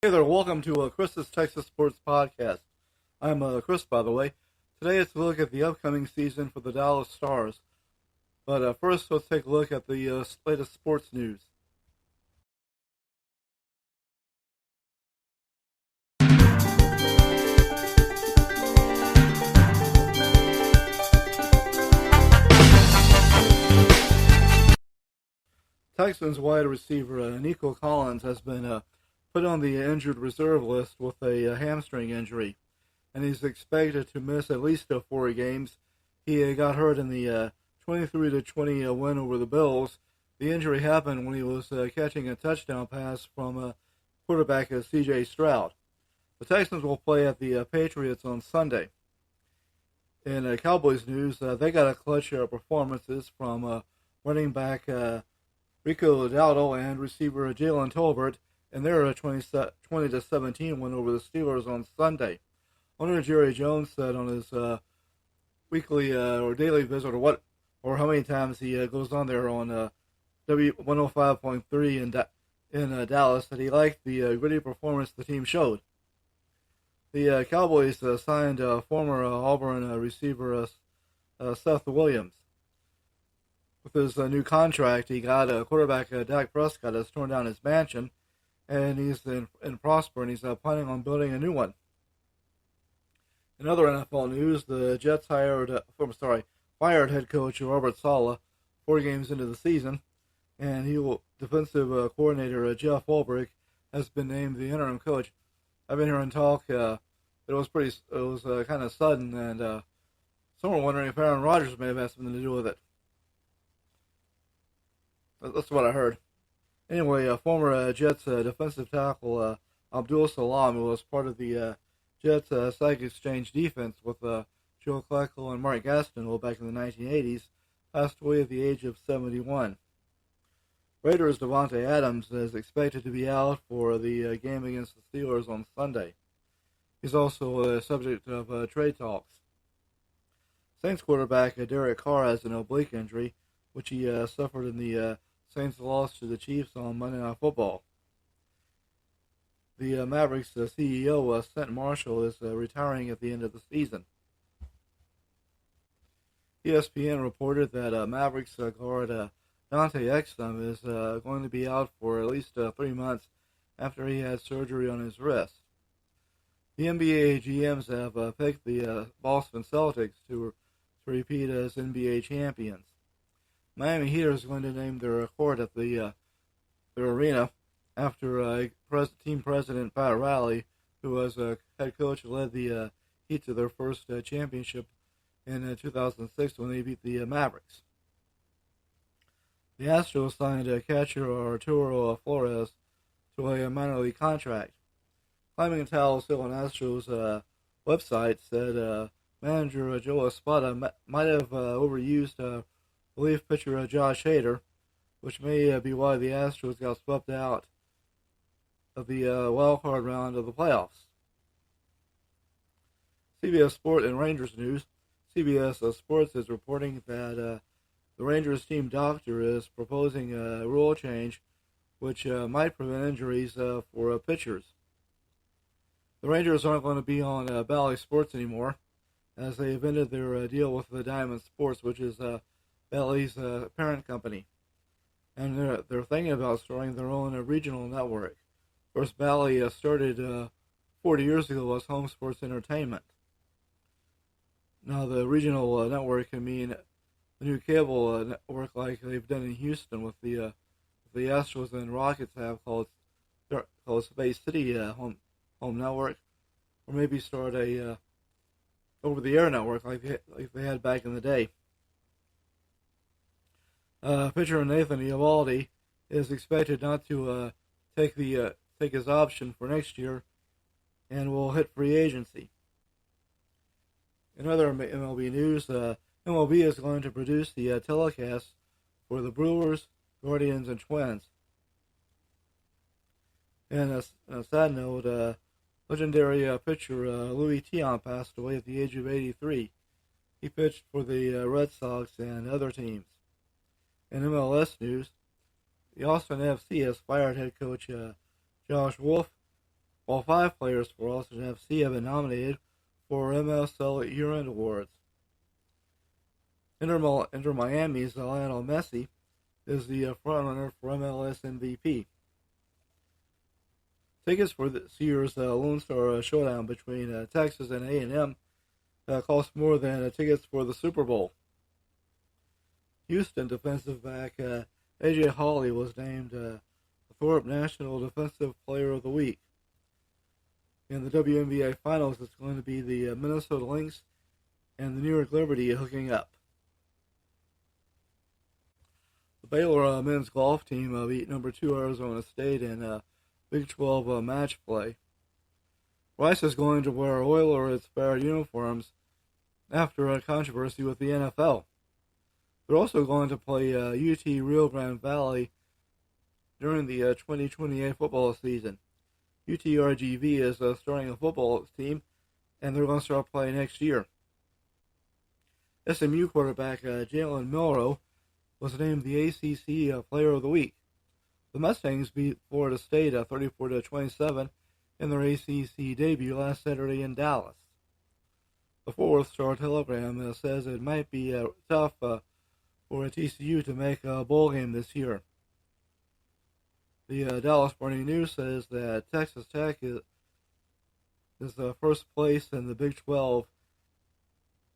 Hey there, welcome to Chris's Texas Sports Podcast. I'm Chris, by the way. Today it's a look at the upcoming season for the Dallas Stars. But first, let's take a look at the latest sports news. Texans wide receiver Nico Collins has been put on the injured reserve list with a hamstring injury, and he's expected to miss at least 4 games. He got hurt in the 23-20 win over the Bills. The injury happened when he was catching a touchdown pass from quarterback C.J. Stroud. The Texans will play at the Patriots on Sunday. In Cowboys news, they got a clutch performances from running back Rico Dowdle and receiver Jalen Tolbert in their 20-17 win over the Steelers on Sunday. Owner Jerry Jones said on his weekly or daily visit, or how many times he goes on there on W105.3 in Dallas, that he liked the gritty performance the team showed. The Cowboys signed former Auburn receiver Seth Williams. With his new contract, he got quarterback Dak Prescott has torn down his mansion, and he's in prosper, and he's planning on building a new one. In other NFL news, the Jets fired head coach Robert Saleh 4 games into the season, and defensive coordinator Jeff Ulbrich has been named the interim coach. I've been hearing talk. It was kind of sudden, and some are wondering if Aaron Rodgers may have had something to do with it. That's what I heard. Anyway, former Jets defensive tackle Abdul Salam, who was part of the Jets Sack Exchange defense with Joe Flacco and Mark Gastineau back in the 1980s, passed away at the age of 71. Raiders' Davante Adams is expected to be out for the game against the Steelers on Sunday. He's also a subject of trade talks. Saints quarterback Derek Carr has an oblique injury, which he suffered in the Saints' loss to the Chiefs on Monday Night Football. The Mavericks CEO, Sent Marshall, is retiring at the end of the season. ESPN reported that Mavericks guard Dante Exum is going to be out for at least 3 months after he had surgery on his wrist. The NBA GMs have picked the Boston Celtics to repeat as NBA champions. Miami Heat is going to name their court at their arena after team president Pat Riley, who was head coach, led the Heat to their first championship in 2006 when they beat the Mavericks. The Astros signed catcher Arturo Flores to a minor league contract. Climbing in Taos Hill on Astros website said manager Joe Espada might have overused relief pitcher Josh Hader, which may be why the Astros got swept out of the wild card round of the playoffs. CBS Sport and Rangers news. CBS Sports is reporting that the Rangers team doctor is proposing a rule change which might prevent injuries for pitchers. The Rangers aren't going to be on Bally Sports anymore, as they have ended their deal with the Diamond Sports, which is Bally's parent company. And they're thinking about starting their own regional network. Of course, Bally started 40 years ago as Home Sports Entertainment. Now, the regional network can mean the new cable network like they've done in Houston with the Astros and Rockets have called Space City Home Network, or maybe start a over-the-air network like they had back in the day. Pitcher Nathan Eovaldi is expected not to take his option for next year, and will hit free agency. In other MLB news, MLB is going to produce the telecast for the Brewers, Guardians, and Twins. And a sad note, legendary pitcher Louis Tiant passed away at the age of 83. He pitched for the Red Sox and other teams. In MLS news, the Austin FC has fired head coach Josh Wolf while 5 players for Austin FC have been nominated for MSL year-end awards. Inter Miami's Lionel Messi is the frontrunner for MLS MVP. Tickets for this year's Lone Star Showdown between Texas and A&M cost more than tickets for the Super Bowl. Houston defensive back A.J. Hawley was named the Thorpe National Defensive Player of the Week. In the WNBA Finals, it's going to be the Minnesota Lynx and the New York Liberty hooking up. The Baylor men's golf team beat number 2 Arizona State in Big 12 match play. Rice is going to wear Oiler-inspired uniforms after a controversy with the NFL. They're also going to play UT Rio Grande Valley during the 2028 football season. UTRGV is starting a football team, and they're going to start playing next year. SMU quarterback Jalen Milroe was named the ACC Player of the Week. The Mustangs beat Florida State 34-27 in their ACC debut last Saturday in Dallas. The Fort Worth Star-Telegram says it might be tough for TCU to make a bowl game this year. The Dallas Morning News says that Texas Tech is first place in the Big 12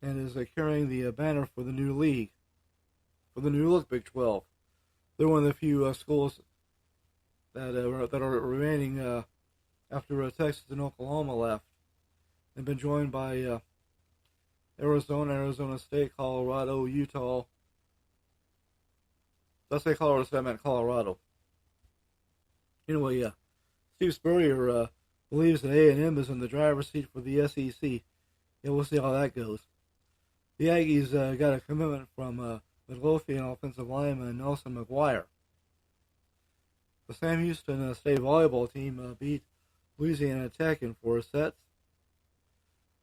and is carrying the banner for the new league, for the new look Big 12. They're one of the few schools that are remaining after Texas and Oklahoma left. They've been joined by Arizona State, Colorado, Utah. Did I say Colorado State? I meant Colorado. Anyway, Steve Spurrier believes that A&M is in the driver's seat for the SEC. Yeah, we'll see how that goes. The Aggies got a commitment from Midlothian offensive lineman Nelson McGuire. The Sam Houston State volleyball team beat Louisiana Tech in 4 sets.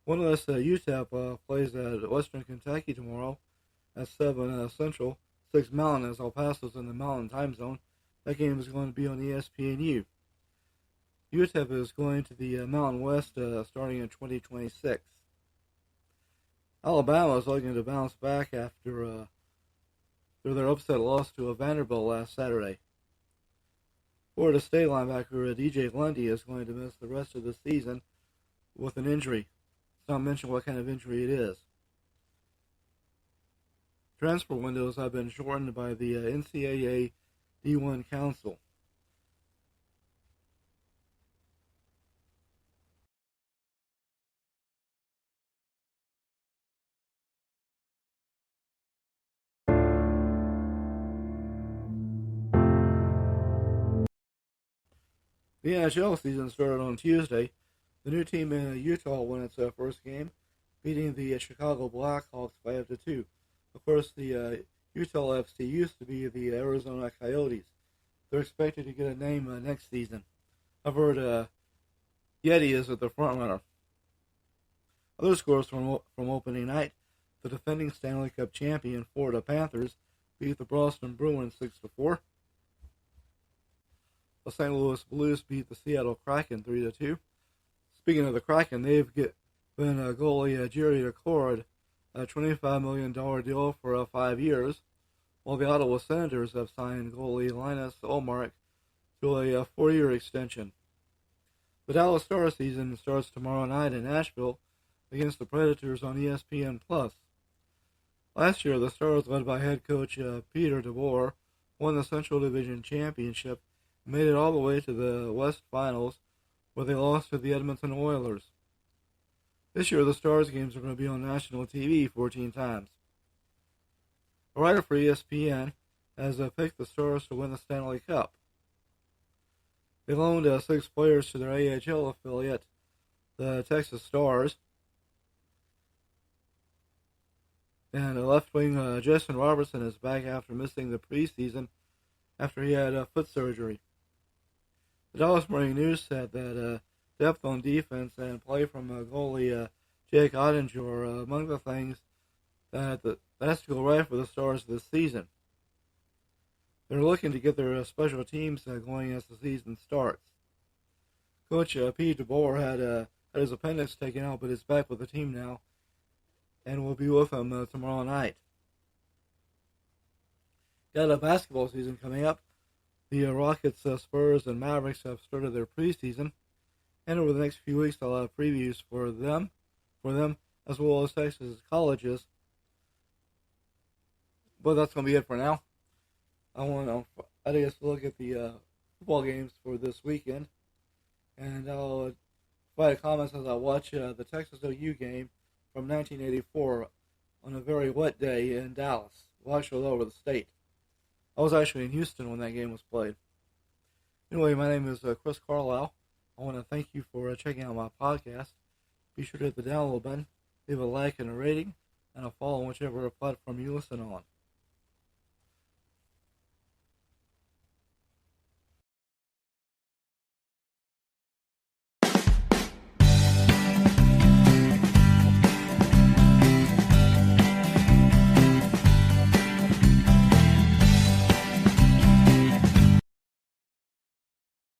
One less UTEP plays at Western Kentucky tomorrow at 7 Central, 6 Mountain, as El Paso's in the Mountain time zone. That game is going to be on ESPNU. UTEP is going to the Mountain West starting in 2026. Alabama is looking to bounce back after their upset loss to Vanderbilt last Saturday. Florida State linebacker DJ Lundy is going to miss the rest of the season with an injury. It's not mentioned what kind of injury it is. Transfer windows have been shortened by the NCAA D1 Council. The NHL season started on Tuesday. The new team in Utah won its first game, beating the Chicago Blackhawks 5-2. Of course, the Utah FC used to be the Arizona Coyotes. They're expected to get a name next season. I've heard Yeti is at the front runner. Other scores from opening night: the defending Stanley Cup champion Florida Panthers beat the Boston Bruins 6-4. The St. Louis Blues beat the Seattle Kraken 3-2. Speaking of the Kraken, they've given goalie Jerry Daccord a $25 million deal for 5 years, while the Ottawa Senators have signed goalie Linus Ullmark to a 4-year extension. The Dallas Stars season starts tomorrow night in Nashville against the Predators on ESPN+. Last year, the Stars, led by head coach Peter DeBoer, won the Central Division Championship and made it all the way to the West Finals, where they lost to the Edmonton Oilers. This year, the Stars games are going to be on national TV 14 times. A writer for ESPN has picked the Stars to win the Stanley Cup. They loaned 6 players to their AHL affiliate, the Texas Stars. And left wing Justin Robertson is back after missing the preseason after he had foot surgery. The Dallas Morning News said that depth on defense and play from goalie Jake Ottinger are among the things that has to go right for the Stars this season. They're looking to get their special teams going as the season starts. Coach P. DeBoer had his appendix taken out, but is back with the team now, and will be with them tomorrow night. Got a basketball season coming up. The Rockets, Spurs, and Mavericks have started their preseason, and over the next few weeks, I'll have previews for them, as well as Texas colleges. But that's going to be it for now. I want to, look at the football games for this weekend, and I'll provide comments as I watch the Texas OU game from 1984 on a very wet day in Dallas. Well, actually, all over the state. I was actually in Houston when that game was played. Anyway, my name is Chris Carlisle. I want to thank you for checking out my podcast. Be sure to hit the download button, leave a like and a rating, and a follow on whichever platform you listen on.